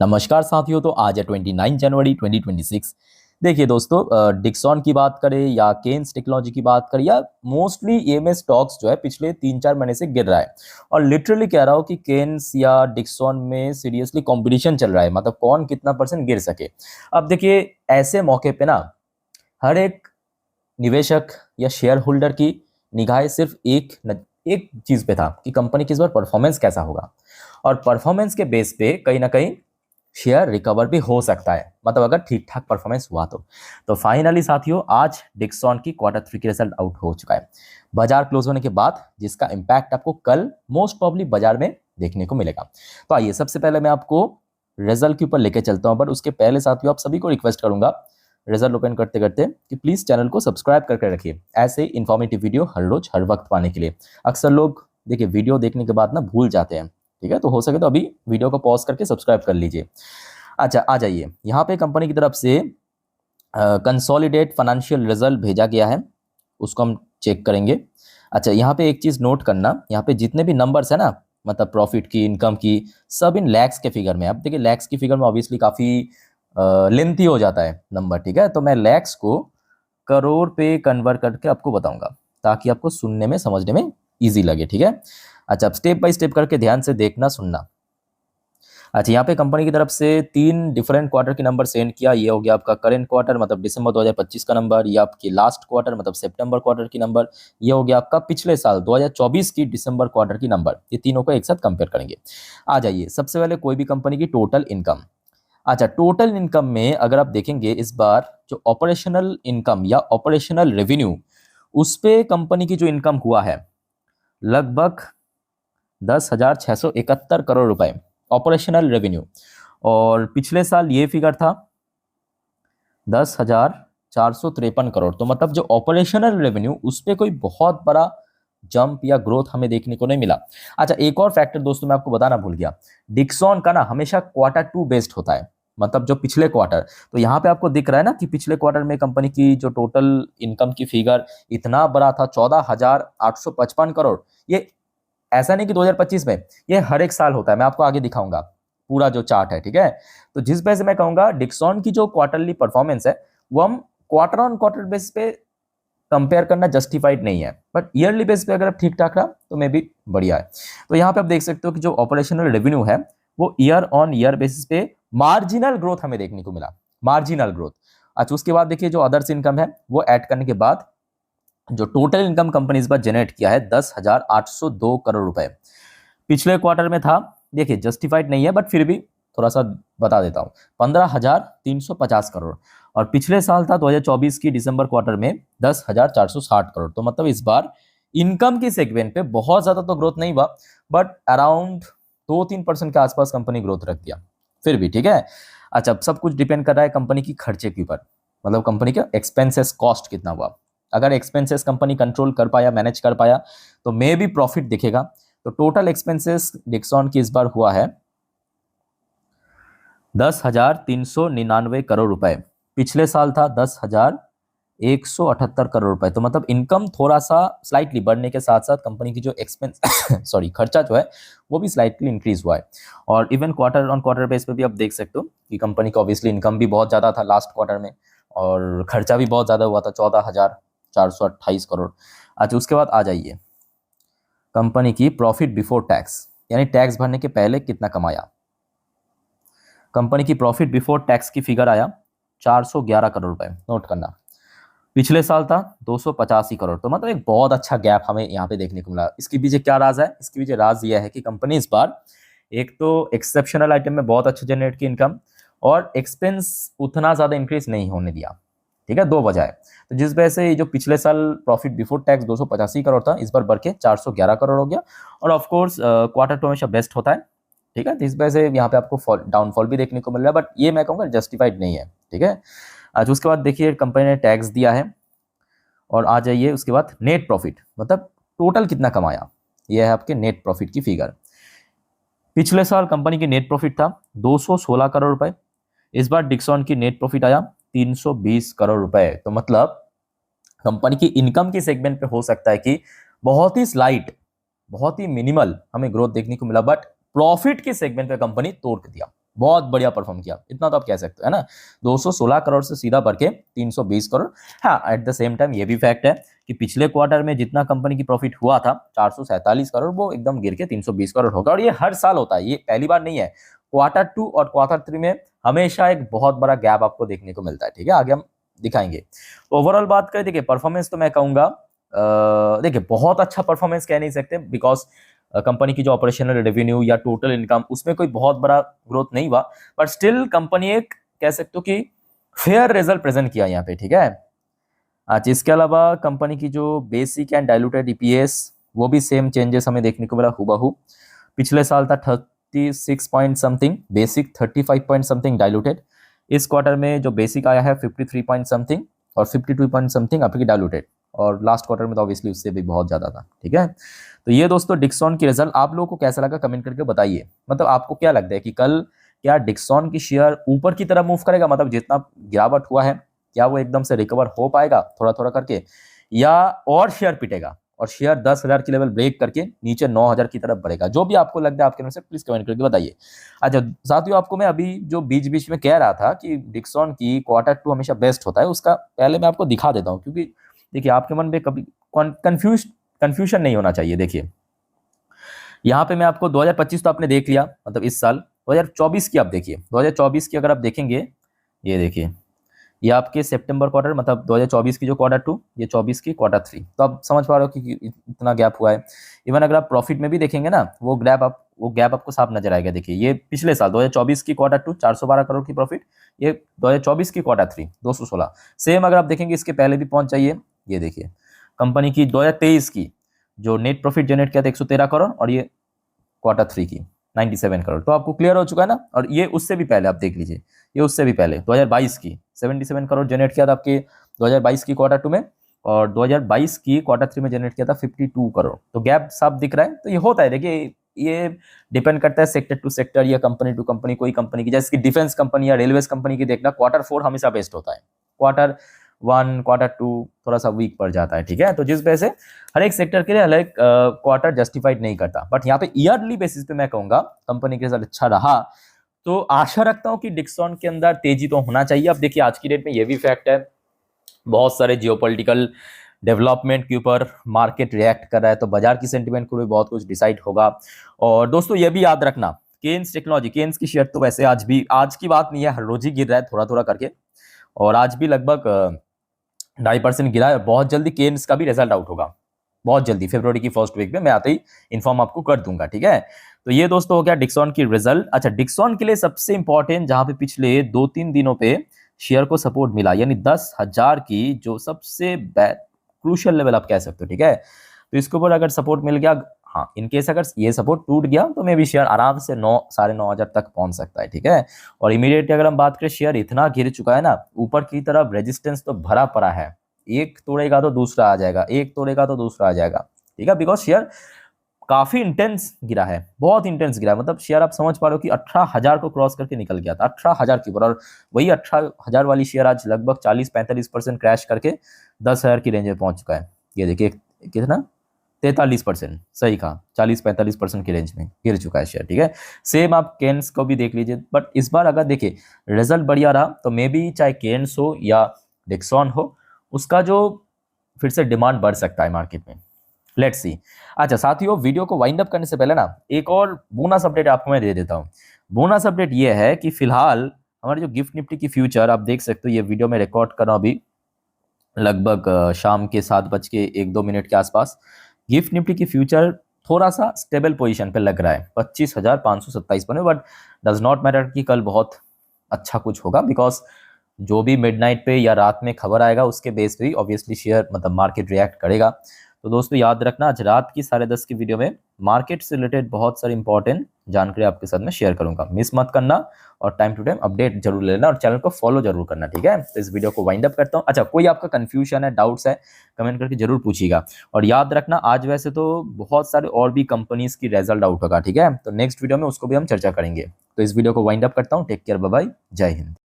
नमस्कार साथियों। तो आज है 29 जनवरी 2026। देखिए दोस्तों, डिक्सॉन की बात करें या केन्स टेक्नोलॉजी की बात करें या मोस्टली ईएमएस स्टॉक्स जो है पिछले 3-4 महीने से गिर रहा है। और लिटरली कह रहा हूँ कि केन्स या डिक्सॉन में सीरियसली कंपटीशन चल रहा है, मतलब कौन कितना परसेंट गिर सके। अब देखिए, ऐसे मौके पे ना हर एक निवेशक या शेयर होल्डर की निगाहें सिर्फ एक चीज पे था कि कंपनी की इस बार परफॉर्मेंस कैसा होगा। और परफॉर्मेंस के बेस पे कहीं ना कहीं शेयर रिकवर भी हो सकता है, मतलब अगर ठीक ठाक परफॉर्मेंस हुआ तो फाइनली साथियों, आज डिक्सॉन की Q3 की रिजल्ट आउट हो चुका है बाजार क्लोज होने के बाद, जिसका इंपैक्ट आपको कल मोस्ट प्रोबेबली बाजार में देखने को मिलेगा। तो आइए, सबसे पहले मैं आपको रिजल्ट के ऊपर लेके चलता हूं, बट उसके पहले साथियों आप सभी को रिक्वेस्ट करूंगा रिजल्ट ओपन करते करते कि प्लीज चैनल को सब्सक्राइब करके रखिए, ऐसे इन्फॉर्मेटिव वीडियो हर रोज हर वक्त पाने के लिए। अक्सर लोग देखिए वीडियो देखने के बाद ना भूल जाते हैं, ठीक है, तो हो सके तो अभी वीडियो को पॉज करके सब्सक्राइब कर लीजिए। अच्छा, आ जाइए, यहाँ पे कंपनी की तरफ से कंसोलिडेट फाइनेंशियल रिजल्ट भेजा गया है, उसको हम चेक करेंगे। अच्छा, यहाँ पे एक चीज नोट करना, यहाँ पे जितने भी नंबर्स है ना, मतलब प्रॉफिट की, इनकम की, सब इन लैक्स के फिगर में। अब देखिए, लैक्स की फिगर में ऑब्वियसली काफी लेंथी हो जाता है नंबर, ठीक है, तो मैं लैक्स को करोड़ पे कन्वर्ट करके आपको बताऊंगा ताकि आपको सुनने में समझने में इजी लगे, ठीक है। अच्छा, अब स्टेप बाय स्टेप करके ध्यान से देखना सुनना। अच्छा, यहाँ पे कंपनी की तरफ से 3 डिफरेंट क्वार्टर के नंबर सेंड किया। ये हो गया आपका करेंट क्वार्टर, मतलब दिसंबर 2025 का नंबर, ये आपकी लास्ट क्वार्टर मतलब सितंबर क्वार्टर की नंबर, ये हो गया आपका पिछले साल 2024 की दिसंबर क्वार्टर की नंबर। ये तीनों को एक साथ कंपेयर करेंगे। आ जाइए, सबसे पहले कोई भी कंपनी की टोटल इनकम। अच्छा, टोटल इनकम में अगर आप देखेंगे इस बार जो ऑपरेशनल इनकम या ऑपरेशनल रेवेन्यू, उस पे कंपनी की जो इनकम हुआ है लगभग 10,671 करोड़ रुपए ऑपरेशनल रेवेन्यू। और पिछले साल ये फिगर था 10,453 करोड़। तो मतलब जो ऑपरेशनल रेवेन्यू, उस पे कोई बहुत बड़ा जंप या ग्रोथ हमें देखने को नहीं मिला। अच्छा, एक और फैक्टर दोस्तों मैं आपको बताना भूल गया, डिक्सॉन का ना हमेशा Q2 बेस्ड होता है, मतलब जो पिछले क्वार्टर। तो यहाँ पे आपको दिख रहा है ना कि पिछले क्वार्टर में कंपनी की जो टोटल इनकम की फिगर इतना बड़ा था, 14,855 करोड़। ये ऐसा नहीं कि 2025 में, ये हर एक साल होता है, मैं आपको आगे दिखाऊंगा पूरा जो चार्ट है, ठीक है। तो जिस वजह से मैं कहूंगा डिक्सॉन की जो क्वार्टरली परफॉर्मेंस है वो हम क्वार्टर ऑन क्वार्टर बेस पे कंपेयर करना जस्टिफाइड नहीं है, बट ईयरली बेस पे अगर आप ठीक ठाक रहा तो मे भी बढ़िया है। तो यहाँ पे आप देख सकते हो कि जो ऑपरेशनल रेवेन्यू है वो ईयर ऑन ईयर बेसिस पे मार्जिनल ग्रोथ हमें देखने को मिला, मार्जिनल ग्रोथ। अच्छा, उसके बाद देखिए जो अदर्स इनकम है वो ऐड करने के बाद जो टोटल इनकम कंपनी इस बार जनरेट किया है 10,802 करोड़ रुपए। पिछले क्वार्टर में था, देखिए जस्टिफाइड नहीं है बट फिर भी थोड़ा सा बता देता हूँ, 15,350 करोड़। और पिछले साल था 2024 की दिसंबर क्वार्टर में 10,460 करोड़। तो मतलब इस बार इनकम की सेगमेंट पे बहुत ज्यादा तो ग्रोथ नहीं हुआ, बट अराउंड 2-3% के आसपास कंपनी ग्रोथ रख दिया, फिर भी ठीक है। अच्छा, अब सब कुछ डिपेंड कर रहा है कंपनी की खर्चे के ऊपर, मतलब कंपनी का एक्सपेंसेस कॉस्ट कितना हुआ। अगर एक्सपेंसेस कंपनी कंट्रोल कर पाया, मैनेज कर पाया, तो मे भी प्रॉफिट दिखेगा। तो टोटल एक्सपेंसेस डिक्सॉन की इस बार हुआ है 10,399 करोड़ रुपए। पिछले साल था 10,178 करोड़ रुपए। तो मतलब इनकम थोड़ा सा स्लाइटली बढ़ने के साथ साथ कंपनी की जो एक्सपेंस सॉरी खर्चा जो है वो भी स्लाइटली इंक्रीज हुआ है। और even quarter on quarter base पे भी आप देख सकते हो कि कंपनी का ऑब्वियसली इनकम भी बहुत ज्यादा था लास्ट क्वार्टर में, और खर्चा भी बहुत ज्यादा हुआ था, 14,428 करोड़। अच्छा, उसके बाद आ जाइए कंपनी की प्रॉफिट बिफोर टैक्स, यानी टैक्स भरने के पहले कितना कमाया। कंपनी की प्रॉफिट बिफोर टैक्स की फिगर आया 411 करोड़ रुपए, नोट करना। पिछले साल था 285 करोड़। तो मतलब एक बहुत अच्छा गैप हमें यहाँ पे देखने को मिला। इसके पीछे क्या राज है? इसके पीछे राज यह है कि कंपनी इस बार एक तो एक्सेप्शनल आइटम में बहुत अच्छे जनरेट की इनकम, और एक्सपेंस उतना ज्यादा इंक्रीज नहीं होने दिया, ठीक है, 2 वजह है। तो जिस वजह से ये जो पिछले साल प्रॉफिट बिफोर टैक्स 285 करोड़ था, इस बार बढ़ के 411 करोड़ हो गया। और ऑफकोर्स Q2 हमेशा बेस्ट होता है, ठीक है, तो इस वजह से यहाँ पे आपको डाउनफॉल भी देखने को मिल रहा है, बट ये मैं कहूँगा जस्टिफाइड नहीं है, ठीक है। अच्छा, उसके बाद देखिए कंपनी ने टैक्स दिया है, और आ जाइए उसके बाद नेट प्रॉफिट, मतलब टोटल कितना कमाया, यह है आपके नेट प्रॉफिट की फिगर। पिछले साल कंपनी की नेट प्रॉफिट था 216 करोड़ रुपए, इस बार डिक्सॉन की नेट प्रॉफिट आया 320 करोड़ रुपए। तो मतलब कंपनी की इनकम की सेगमेंट पे हो सकता है कि बहुत ही स्लाइट, बहुत ही मिनिमल हमें ग्रोथ देखने को मिला, बट प्रॉफिट के सेगमेंट पे कंपनी तोड़ दिया, बहुत बढ़िया परफॉर्म किया, इतना तो आप कह सकते हो, है ना। 216 करोड़ से सीधा बढ़ के 320 करोड़। हाँ, एट द सेम टाइम ये भी फैक्ट है कि पिछले क्वार्टर में जितना कंपनी की प्रॉफिट हुआ था 447 करोड़, वो एकदम गिर के 320 करोड़ होगा। और ये हर साल होता है, ये पहली बार नहीं है। क्वार्टर 2 और क्वार्टर 3 में हमेशा एक बहुत बड़ा गैप आपको देखने को मिलता है, ठीक है, आगे हम दिखाएंगे। ओवरऑल बात करें, देखिए परफॉर्मेंस तो मैं कहूंगा, देखिए बहुत अच्छा परफॉर्मेंस कह नहीं सकते, बिकॉज कंपनी की जो ऑपरेशनल रेवेन्यू या टोटल इनकम उसमें कोई बहुत बड़ा ग्रोथ नहीं हुआ, बट स्टिल कंपनी एक कह सकते हो कि फेयर रिजल्ट प्रेजेंट किया यहाँ पे, ठीक है। अच्छा, इसके अलावा कंपनी की जो बेसिक एंड डाइल्यूटेड ईपीएस वो भी सेम चेंजेस हमें देखने को मिला हुबहू। पिछले साल था 36 point something basic, 35 point something diluted. इस क्वार्टर में जो बेसिक आया है 53 पॉइंट समथिंग और 52 पॉइंट समथिंग आपकी डाइल्यूटेड, और लास्ट क्वार्टर में तो ऑब्वियसली उससे भी बहुत ज़्यादा था, ठीक है। तो ये दोस्तों डिक्सॉन की रिजल्ट आप लोगों को कैसा लगा कमेंट करके बताइए। मतलब आपको क्या लगता है कि कल क्या डिक्सॉन की शेयर ऊपर की तरफ मूव करेगा, मतलब जितना गिरावट हुआ है क्या वो एकदम से रिकवर हो पाएगा थोड़ा थोड़ा करके, या और शेयर पिटेगा और शेयर 10,000 की लेवल ब्रेक करके नीचे 9,000 की तरफ बढ़ेगा? जो भी आपको लगता है आपके अनुसार प्लीज कमेंट करके बताइए। अच्छा साथियों, आपको मैं अभी जो बीच बीच में कह रहा था कि डिक्सॉन की क्वार्टर 2 हमेशा बेस्ट होता है, उसका पहले मैं आपको दिखा देता हूँ, क्योंकि देखिए आपके मन में कभी कंफ्यूजन नहीं होना चाहिए। देखिए यहाँ पे मैं आपको 2025 तो आपने देख लिया, मतलब इस साल 2024 की आप देखिए, 2024 की अगर आप देखेंगे, ये देखिए ये आपके सितंबर क्वार्टर, मतलब 2024 की जो क्वार्टर 2, ये 24 की क्वार्टर 3, तो आप समझ पा रहे हो कि इतना गैप हुआ है। इवन अगर आप प्रॉफिट में भी देखेंगे ना, वो गैप आपको साफ नजर आएगा। देखिए ये पिछले साल 2024 की क्वार्टर 2 412 करोड़ की प्रॉफिट, ये 2024 की क्वार्टर 3 216। सेम अगर आप देखेंगे इसके पहले भी पहुंच जाइए, ये देखिए कंपनी की 2023 की जो नेट प्रॉफिट जनरेट किया था 113 करोड़, और ये क्वार्टर 3 की 97 करोड़। तो आपको क्लियर हो चुका है ना। और ये उससे भी पहले आप देख लीजिए, ये उससे भी पहले 2022 की 77 करोड़ जनरेट किया था आपके 2022 की क्वार्टर 2 में, और 2022 की क्वार्टर 3 में जनरेट किया था 52 करोड़। तो गैप साफ दिख रहा है। तो ये होता है, देखिए ये डिपेंड करता है सेक्टर टू सेक्टर या कंपनी टू कंपनी। कोई कंपनी की जैसे कि डिफेंस कंपनी या रेलवेज कंपनी की देखना, क्वार्टर 4 हमेशा बेस्ट होता है, क्वार्टर 1 क्वार्टर 2 थोड़ा सा वीक पड़ जाता है, ठीक है। तो जिस वजह से हर एक सेक्टर के लिए अलग क्वार्टर जस्टिफाइड नहीं करता, बट यहाँ पे ईयरली बेसिस पे मैं कहूंगा कंपनी के रिजल्ट अच्छा रहा, तो आशा रखता हूं कि डिक्सॉन के अंदर तेजी तो होना चाहिए। अब देखिए आज की डेट में ये भी फैक्ट है, बहुत सारे जियोपॉलिटिकल डेवलपमेंट के ऊपर मार्केट रिएक्ट कर रहा है, तो बाजार की सेंटिमेंट को भी बहुत कुछ डिसाइड होगा। और दोस्तों ये भी याद रखना, केन्स टेक्नोलॉजी, केन्स की शेयर तो वैसे आज की बात नहीं है, हर रोज ही गिर रहा है थोड़ा थोड़ा करके, और आज भी लगभग 2.5% गिरा है। बहुत जल्दी केन्स का भी रिजल्ट आउट होगा, बहुत जल्दी फरवरी की फर्स्ट वीक में मैं आते ही इन्फॉर्म आपको कर दूंगा, ठीक है। तो ये दोस्तों हो गया डिक्सॉन की रिजल्ट। अच्छा डिक्सॉन के लिए सबसे इंपॉर्टेंट, जहां पे पिछले 2-3 दिनों पे शेयर को सपोर्ट मिला, यानी 10,000 की जो सबसे क्रूशियल लेवल आप कह सकते हो, ठीक है। तो इसके ऊपर अगर सपोर्ट मिल गया, हाँ इनकेस अगर ये सपोर्ट टूट गया तो मे भी शेयर आराम से 9-9.5 तक पहुंच सकता है, ठीक है। और इमीडिएटली अगर हम बात करें, शेयर इतना गिर चुका है ना, ऊपर की तरफ रेजिस्टेंस तो भरा पड़ा है, एक तोड़ेगा तो दूसरा आ जाएगा, एक तोड़ेगा तो दूसरा आ जाएगा, ठीक है। बिकॉज शेयर काफी इंटेंस गिरा है, बहुत इंटेंस गिरा है, मतलब शेयर आप समझ पा रहे हो कि 18,000 को क्रॉस करके निकल गया था, 18,000 की ऊपर, और वही 18,000 वाली शेयर आज लगभग 40-45% क्रैश करके 10,000 की रेंज में पहुंच चुका है। ये देखिए कितना, 43%, सही कहा, 40-45% की रेंज में गिर चुका है शेयर, ठीक है। सेम आप केन्स को भी देख लीजिए, बट इस बार अगर देखिए रिजल्ट बढ़िया रहा तो मे बी चाहे केन्स हो या डिक्सॉन हो, उसका जो फिर से डिमांड बढ़ सकता है मार्केट में, लेट्स सी। अच्छा साथियों, वीडियो को वाइंड अप करने से पहले ना एक और बोनस अपडेट आपको मैं दे देता हूँ। बोनस अपडेट ये है कि फिलहाल हमारे जो गिफ्ट निफ्टी की फ्यूचर आप देख सकते हो, ये वीडियो में रिकॉर्ड कर रहा हूँ अभी लगभग शाम के 7:01-2 के आसपास। गिफ्ट निफ्टी की फ्यूचर थोड़ा सा स्टेबल पोजीशन पे लग रहा है 25,527 पर, बट डज नॉट मैटर कि कल बहुत अच्छा कुछ होगा, बिकॉज जो भी मिडनाइट पे या रात में खबर आएगा उसके बेस पे ही ऑब्वियसली शेयर मतलब मार्केट रिएक्ट करेगा। तो दोस्तों याद रखना, आज रात की 10:30 की वीडियो में मार्केट से रिलेटेड बहुत सारी इंपॉर्टेंट जानकारी आपके साथ में शेयर करूंगा, मिस मत करना, और टाइम टू टाइम अपडेट जरूर लेना, और चैनल को फॉलो जरूर करना, ठीक है। तो इस वीडियो को वाइंड अप करता हूँ। अच्छा कोई आपका कंफ्यूजन है, डाउट्स है, कमेंट करके जरूर पूछिएगा। और याद रखना आज वैसे तो बहुत सारे और भी कंपनीज की रिजल्ट आउट होगा, ठीक है, तो नेक्स्ट वीडियो में उसको भी हम चर्चा करेंगे। तो इस वीडियो को वाइंड अप करता हूँ। टेक केयर, बाय बाय, जय हिंद।